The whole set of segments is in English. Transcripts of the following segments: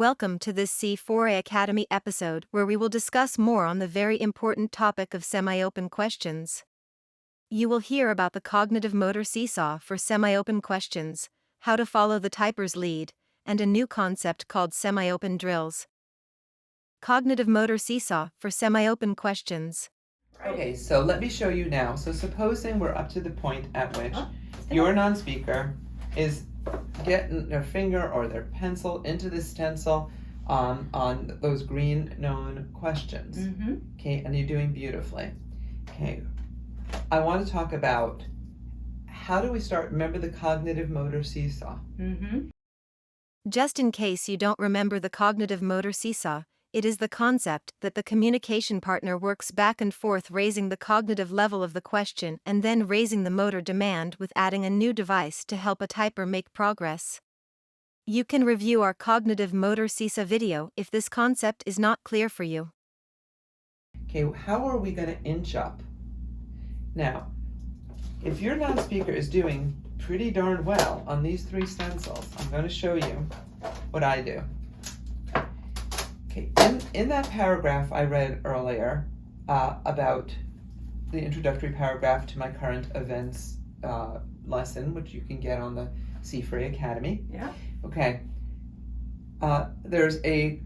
Welcome to this C4A Academy episode where we will discuss more on the very important topic of semi-open questions. You will hear about the cognitive motor seesaw for semi-open questions, how to follow the typer's lead, and a new concept called semi-open drills. Cognitive motor seesaw for semi-open questions. Okay, so let me show you now. So supposing we're up to the point at which your non-speaker is getting their finger or their pencil into the stencil on those green known questions. Okay, and you're doing beautifully. Okay, I want to talk about how do we start. Remember the cognitive motor seesaw. Just in case you don't remember the cognitive motor seesaw, it is the concept that the communication partner works back and forth, raising the cognitive level of the question and then raising the motor demand with adding a new device to help a typer make progress. You can review our cognitive motor seesaw video if this concept is not clear for you. Okay, how are we going to inch up? Now, if your non-speaker is doing pretty darn well on these three stencils, I'm going to show you what I do. Okay, in that paragraph I read earlier about the introductory paragraph to my current events lesson, which you can get on the C4A Academy. Yeah. Okay. There's a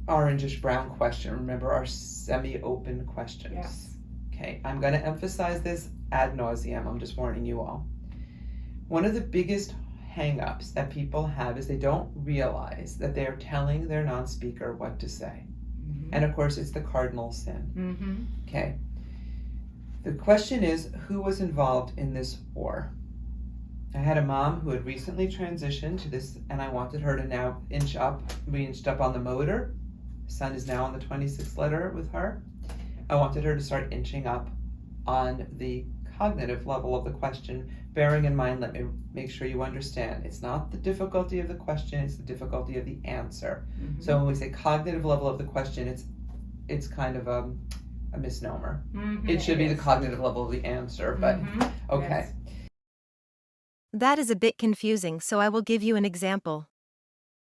orangish brown question. Remember our semi-open questions. Yes. Okay, I'm going to emphasize this ad nauseum. I'm just warning you all. One of the biggest hang-ups that people have is they don't realize that they're telling their non-speaker what to say. And of course, it's the cardinal sin. Okay. The question is, who was involved in this war? I had a mom who had recently transitioned to this, and I wanted her to now inch up. We inched up on the motor. Son is now on the 26th letter with her. I wanted her to start inching up on the cognitive level of the question, bearing in mind, let me make sure you understand, it's not the difficulty of the question, it's the difficulty of the answer. So when we say cognitive level of the question, it's kind of a misnomer. It should be the cognitive level of the answer, but okay. Yes. That is a bit confusing, so I will give you an example.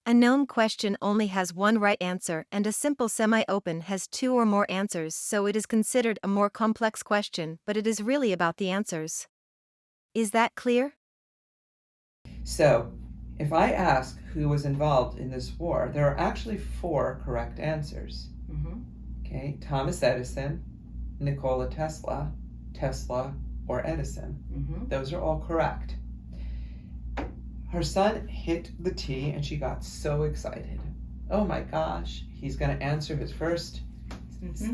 A known question only has one right answer, and a simple semi-open has two or more answers, so it is considered a more complex question, but it is really about the answers. Is that clear? So, if I ask who was involved in this war, there are actually four correct answers. Okay, Thomas Edison, Nikola Tesla, Tesla, or Edison. Those are all correct. Her son hit the T and she got so excited. Oh my gosh, he's going to answer his first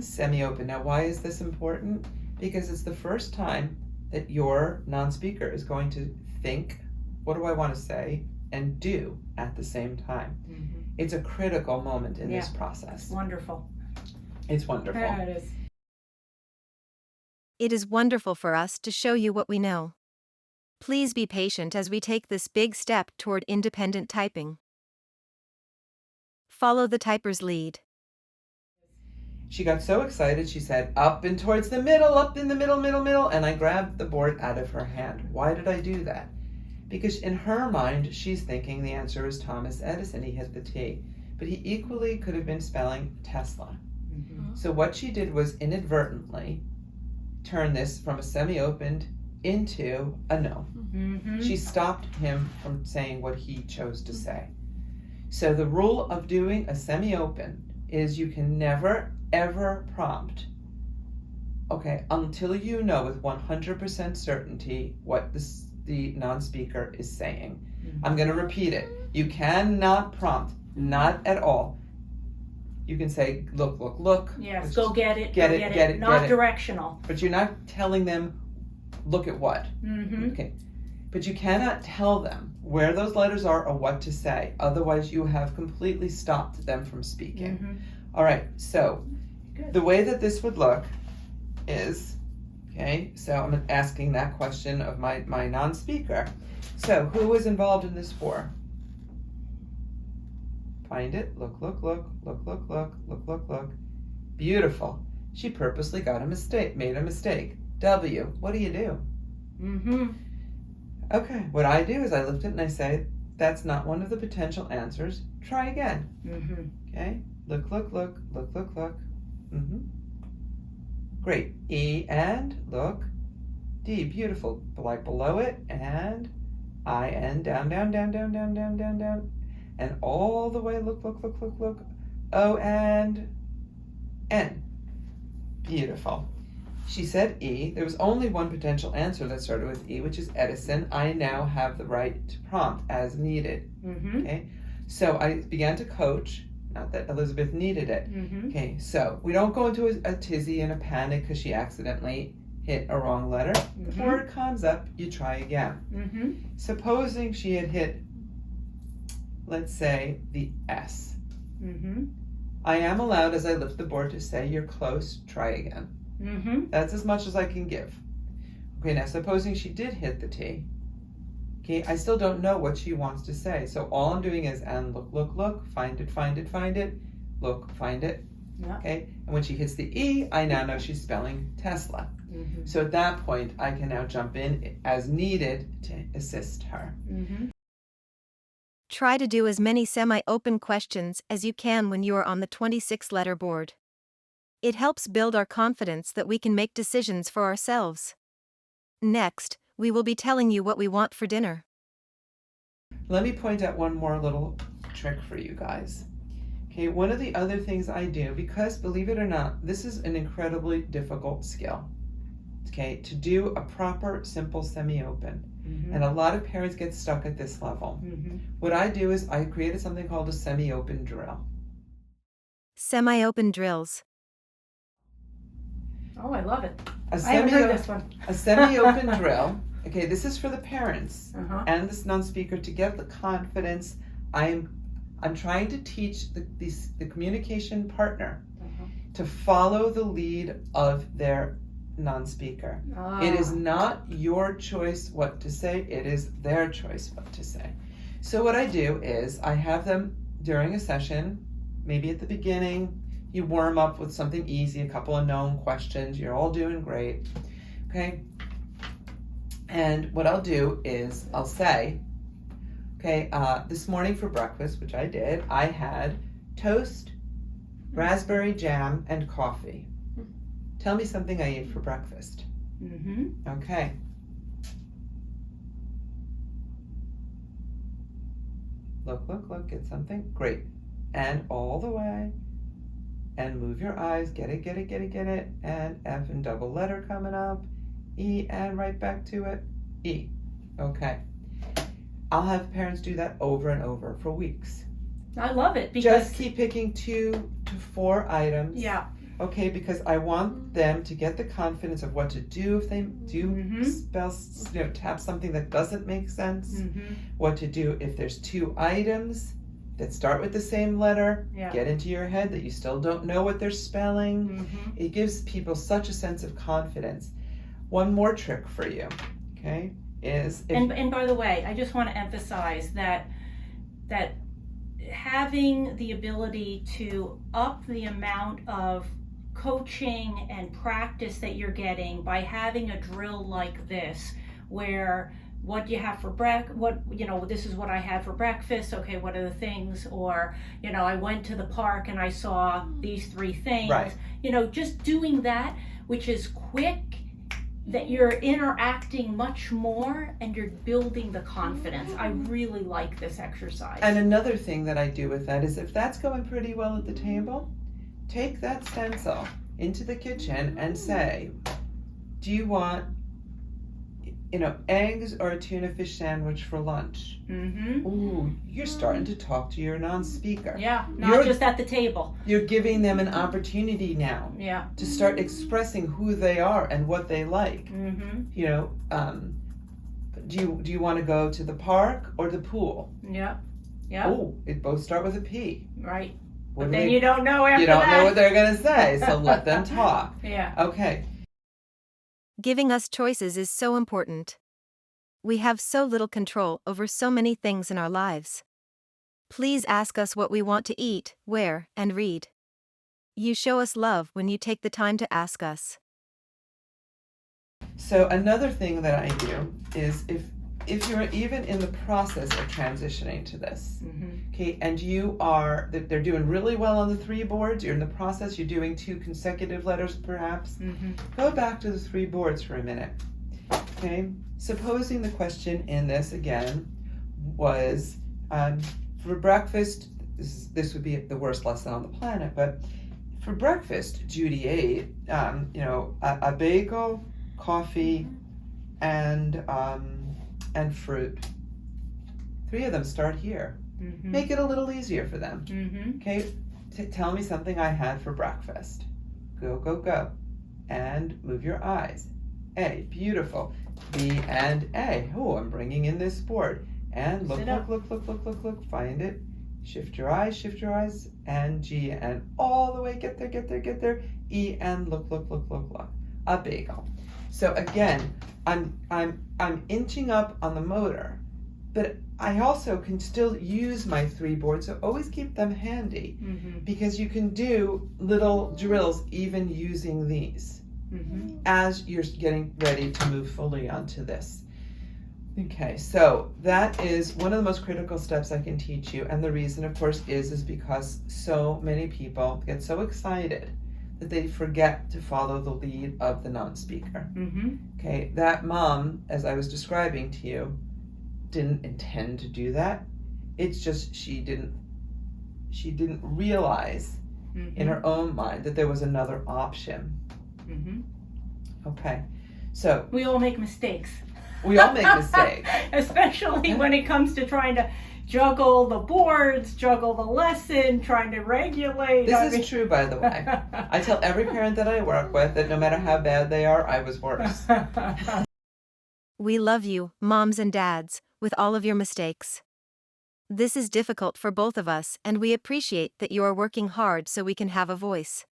semi-open. Now, why is this important? Because it's the first time that your non-speaker is going to think, what do I want to say, and do at the same time. It's a critical moment in this process. Wonderful. It's wonderful. Yeah, it is. It is wonderful for us to show you what we know. Please be patient as we take this big step toward independent typing. Follow the typer's lead. She got so excited, she said, up and towards the middle, up in the middle, and I grabbed the board out of her hand. Why did I do that? Because in her mind, she's thinking the answer is Thomas Edison. He hit the T. But he equally could have been spelling Tesla. So what she did was inadvertently turn this from a semi-opened into a no. She stopped him from saying what he chose to say. So the rule of doing a semi-open is you can never, ever prompt, okay, until you know with 100% certainty what the non-speaker is saying. I'm going to repeat it. You cannot prompt, not at all. You can say, look. Yes, go get it. Get it. Not directional. But you're not telling them, look at what. Okay. But you cannot tell them where those letters are or what to say. Otherwise, you have completely stopped them from speaking. All right. So the way that this would look is, okay, so I'm asking that question of my non-speaker. So who was involved in this war? Find it. Look. Beautiful. She purposely made a mistake. W. What do you do? Okay. What I do is I lift it and I say, that's not one of the potential answers, try again. Mm-hmm. Okay, look, look, look, look, look, look. Great. E and look. D, beautiful. Like below it, and I, N, down, down, down, down, down, down, down, down, and all the way, look, look, look, look, look. O and N. Beautiful. She said E. There was only one potential answer that started with E, which is Edison. I now have the right to prompt as needed. Mm-hmm. Okay, so I began to coach. Not that Elizabeth needed it. Mm-hmm. Okay, so we don't go into a tizzy and a panic because she accidentally hit a wrong letter. Before it comes up, you try again. Mm-hmm. Supposing she had hit, let's say, the S. Mm-hmm. I am allowed, as I lift the board, to say, you're close, try again. Mm-hmm. That's as much as I can give. Okay, now supposing she did hit the T. Okay, I still don't know what she wants to say. So all I'm doing is, and look, look, look, find it, find it, find it, look, find it. Yeah. Okay, and when she hits the E, I now know she's spelling Tesla. Mm-hmm. So at that point, I can now jump in as needed to assist her. Mm-hmm. Try to do as many semi-open questions as you can when you are on the 26-letter board. It helps build our confidence that we can make decisions for ourselves. Next, we will be telling you what we want for dinner. Let me point out one more little trick for you guys. Okay, one of the other things I do, because believe it or not, this is an incredibly difficult skill. Okay, to do a proper, simple semi-open. Mm-hmm. And a lot of parents get stuck at this level. Mm-hmm. What I do is I created something called a semi-open drill. Semi-open drills. Oh, I love it. A I haven't heard this one. A semi-open drill. Okay, this is for the parents Uh-huh. and this non-speaker to get the confidence. I'm trying to teach the communication partner Uh-huh. to follow the lead of their non-speaker. It is not your choice what to say, it is their choice what to say. So what I do is I have them during a session, maybe at the beginning, you warm up with something easy, a couple of known questions, you're all doing great, okay? And what I'll do is I'll say, okay, this morning for breakfast, which I did, I had toast, raspberry jam, and coffee. Tell me something I ate for breakfast. Mm-hmm. Okay. Look, look, look, get something. Great. And all the way. And move your eyes. Get it, get it, get it, get it. And F and double letter coming up. E and right back to it. E. Okay. I'll have parents do that over and over for weeks. I love it because Just keep picking 2 to 4 items. yeah. Okay, because I want them to get the confidence of what to do if they do tap something that doesn't make sense. Mm-hmm. What to do if there's 2 items that start with the same letter. Yeah. Get into your head that you still don't know what they're spelling. Mm-hmm. It gives people such a sense of confidence. One more trick for you, okay, is if And by the way, I just want to emphasize that having the ability to up the amount of coaching and practice that you're getting by having a drill like this, where what do you have for this is what I had for breakfast, okay, what are the things, or I went to the park and I saw these 3 things, right. Just doing that, which is quick, that you're interacting much more and you're building the confidence. I really like this exercise. And another thing that I do with that is if that's going pretty well at the table, take that stencil into the kitchen and say, do you want, eggs or a tuna fish sandwich for lunch? Mm-hmm. Ooh, you're starting to talk to your non-speaker. Yeah, not just at the table. You're giving them an opportunity now Yeah. to start expressing who they are and what they like. Mm-hmm. Do you want to go to the park or the pool? Yeah. Yeah. Oh, it both start with a P. Right. What But do then they- you don't know after You don't that. know what they're going to say, so let them talk. Yeah. Okay. Giving us choices is so important. We have so little control over so many things in our lives. Please ask us what we want to eat, wear, and read. You show us love when you take the time to ask us. So another thing that I do is if if you're even in the process of transitioning to this, Mm-hmm. okay, and they're doing really well on the 3 boards, you're in the process, you're doing 2 consecutive letters perhaps, Mm-hmm. go back to the 3 boards for a minute, okay? Supposing the question in this again was, for breakfast, this would be the worst lesson on the planet, but for breakfast, Judy ate, a bagel, coffee, and fruit. 3 of them start here. Mm-hmm. Make it a little easier for them. Mm-hmm. Okay, tell me something I had for breakfast. Go, go, go. And move your eyes. A, beautiful. B and A. Oh, I'm bringing in this board. And look, look, find it. Shift your eyes, and G, and all the way, get there. E, and look. A bagel. So again, I'm inching up on the motor, but I also can still use my 3 boards, so always keep them handy, Mm-hmm. because you can do little drills even using these Mm-hmm. as you're getting ready to move fully onto this. Okay, so that is one of the most critical steps I can teach you, and the reason, of course, is because so many people get so excited that they forget to follow the lead of the non-speaker. Mm-hmm. Okay, that mom, as I was describing to you, didn't intend to do that. It's just she didn't realize in her own mind that there was another option. Mm-hmm. Okay, so We all make mistakes. we all make mistakes. Especially when it comes to trying to juggle the boards, juggle the lesson, trying to regulate. This is true, by the way. I tell every parent that I work with that no matter how bad they are, I was worse. We love you, moms and dads, with all of your mistakes. This is difficult for both of us, and we appreciate that you are working hard so we can have a voice.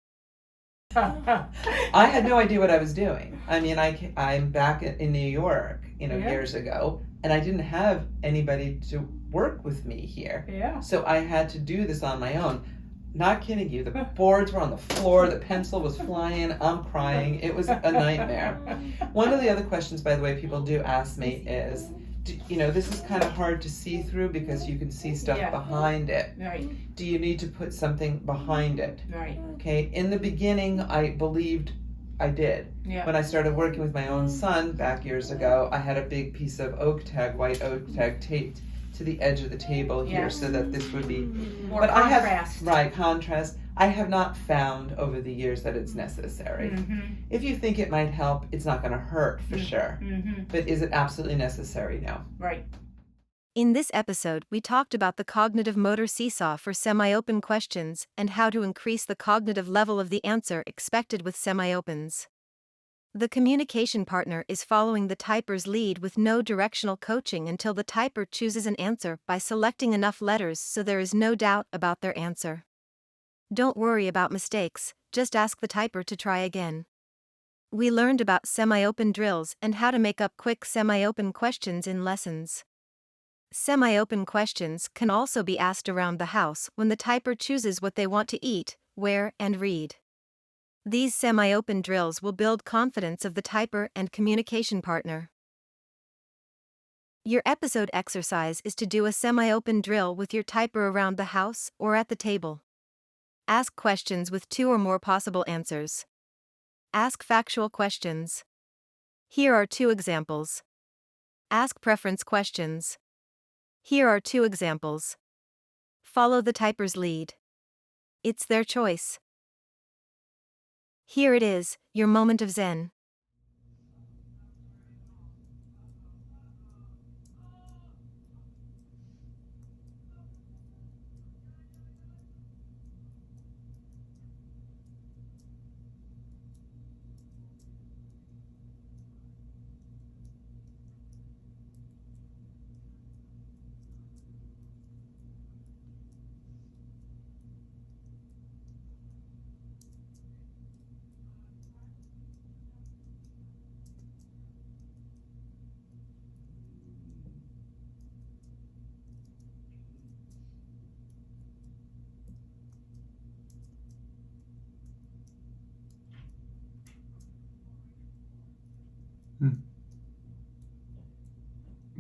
I had no idea what I was doing. I mean, I'm back in New York, Yeah. years ago, and I didn't have anybody to work with me here. Yeah. So I had to do this on my own. Not kidding you. The boards were on the floor, the pencil was flying, I'm crying. It was a nightmare. One of the other questions, by the way, people do ask me is, this is kind of hard to see through because you can see stuff Yeah. behind it. Right. Do you need to put something behind it? Right. Okay, in the beginning, I believed I did. Yeah. When I started working with my own son back years ago, I had a big piece of white oak tag taped to the edge of the table here Yes. so that this would be More but contrast. contrast. I have not found over the years that it's necessary. Mm-hmm. If you think it might help, it's not going to hurt for sure. Mm-hmm. But is it absolutely necessary? No. Right. In this episode, we talked about the cognitive motor seesaw for semi-open questions and how to increase the cognitive level of the answer expected with semi-opens. The communication partner is following the typer's lead with no directional coaching until the typer chooses an answer by selecting enough letters so there is no doubt about their answer. Don't worry about mistakes, just ask the typer to try again. We learned about semi-open drills and how to make up quick semi-open questions in lessons. Semi-open questions can also be asked around the house when the typer chooses what they want to eat, wear, and read. These semi-open drills will build confidence of the typer and communication partner. Your episode exercise is to do a semi-open drill with your typer around the house or at the table. Ask questions with 2 or more possible answers. Ask factual questions. Here are 2 examples. Ask preference questions. Here are 2 examples. Follow the typer's lead. It's their choice. Here it is, your moment of zen.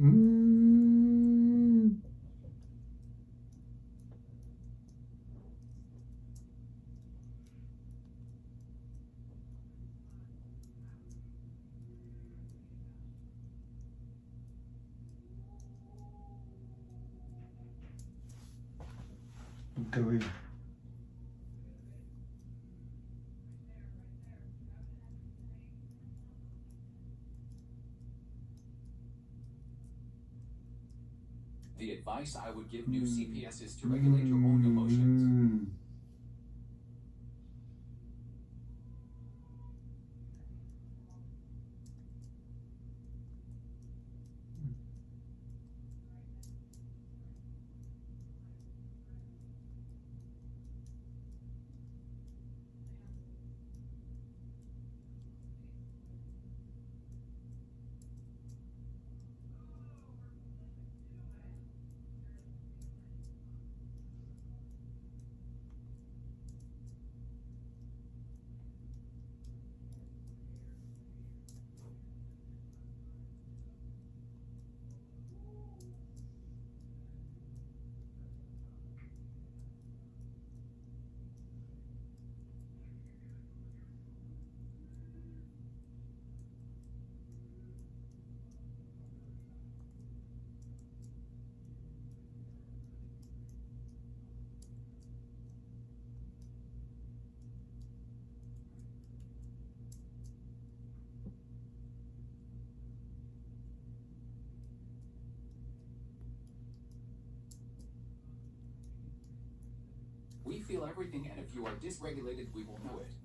Good. The advice I would give new CPS is to regulate your own emotions. We feel everything, and if you are dysregulated, we will know it.